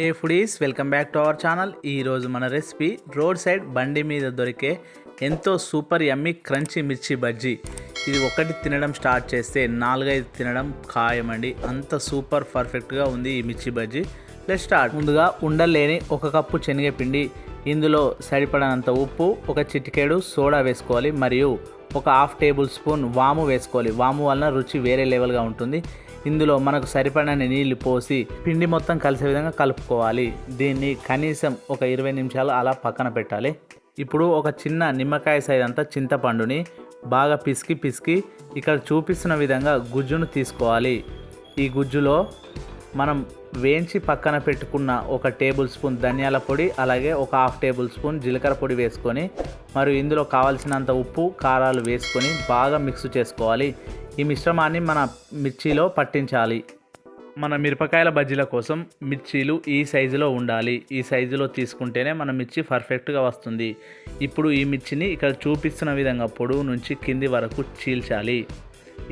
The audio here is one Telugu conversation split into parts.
A foodies welcome back to our channel. ఈరోజు మన రెసిపీ రోడ్ సైడ్ బండి మీద దొరికే ఎంతో సూపర్ యమ్మీ క్రంచీ మిర్చి బజ్జీ. ఇది ఒకటి తినడం స్టార్ట్ చేస్తే 4-5 తినడం ఖాయమండి. అంత సూపర్ పర్ఫెక్ట్గా ఉంది ఈ మిర్చి బజ్జీ. Let's start. ముందుగా ఉండలేని 1 కప్పు శనగపిండి, ఇందులో సరిపడనంత ఉప్పు, ఒక చిటికెడు సోడా వేసుకోవాలి మరియు ఒక 1/2 టేబుల్ స్పూన్ వాము వేసుకోవాలి. వాము వలన రుచి వేరే లెవెల్గా ఉంటుంది. ఇందులో మనకు సరిపడని నీళ్లు పోసి పిండి మొత్తం కలిసే విధంగా కలుపుకోవాలి. దీన్ని కనీసం ఒక 20 నిమిషాలు అలా పక్కన పెట్టాలి. ఇప్పుడు ఒక చిన్న నిమ్మకాయ సైజ్ అంతా చింతపండుని బాగా పిసికి ఇక్కడ చూపిస్తున్న విధంగా గుజ్జును తీసుకోవాలి. ఈ గుజ్జులో మనం వేయించి పక్కన పెట్టుకున్న 1 టేబుల్ స్పూన్ ధనియాల పొడి, అలాగే ఒక 1/2 టేబుల్ స్పూన్ జీలకర్ర పొడి వేసుకొని మరియు ఇందులో కావాల్సినంత ఉప్పు, కారాలు వేసుకొని బాగా మిక్స్ చేసుకోవాలి. ఈ మిశ్రమాన్ని మన మిర్చిలో పట్టించాలి. మన మిరపకాయల బజ్జీల కోసం మిర్చీలు ఈ సైజులో ఉండాలి. ఈ సైజులో తీసుకుంటేనే మన మిర్చి పర్ఫెక్ట్గా వస్తుంది. ఇప్పుడు ఈ మిర్చిని ఇక్కడ చూపిస్తున్న విధంగా పొడవు నుంచి కింది వరకు చీల్చాలి.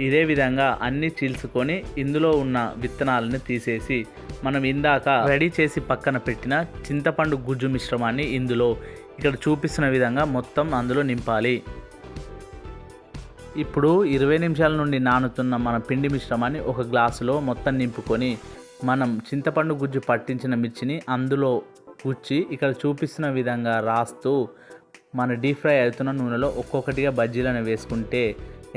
ఇదే విధంగా అన్నీ చీల్చుకొని ఇందులో ఉన్న విత్తనాలను తీసేసి మనం ఇందాక రెడీ చేసి పక్కన పెట్టిన చింతపండు గుజ్జు మిశ్రమాన్ని ఇందులో ఇక్కడ చూపిస్తున్న విధంగా మొత్తం అందులో నింపాలి. ఇప్పుడు 20 నిమిషాల నుండి నానుతున్న మన పిండి మిశ్రమాన్ని ఒక గ్లాసులో మొత్తం నింపుకొని మనం చింతపండు గుజ్జు పట్టించిన మిర్చిని అందులో గుచ్చి ఇక్కడ చూపిస్తున్న విధంగా రాస్తూ మన డీప్ ఫ్రై అవుతున్న నూనెలో ఒక్కొక్కటిగా బజ్జీలను వేసుకుంటే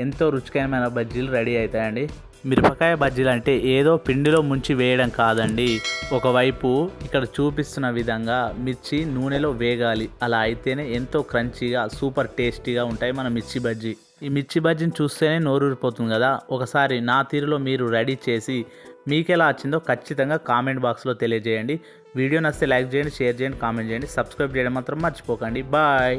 ఎంతో రుచికరమైన బజ్జీలు రెడీ అవుతాయండి. మిరపకాయ బజ్జీలు అంటే ఏదో పిండిలో ముంచి వేయడం కాదండి. ఒకవైపు ఇక్కడ చూపిస్తున్న విధంగా మిర్చి నూనెలో వేగాలి. అలా అయితేనే ఎంతో క్రంచీగా సూపర్ టేస్టీగా ఉంటాయి మన మిర్చి బజ్జీ. ఈ మిర్చి బజ్జీని చూస్తేనే నోరూరిపోతుంది కదా. ఒకసారి నా తీరులో మీరు రెడీ చేసి మీకు ఎలా వచ్చిందో ఖచ్చితంగా కామెంట్ బాక్స్లో తెలియజేయండి. వీడియో నచ్చితే లైక్ చేయండి, షేర్ చేయండి, కామెంట్ చేయండి, సబ్స్క్రైబ్ చేయడం మాత్రం మర్చిపోకండి. బాయ్.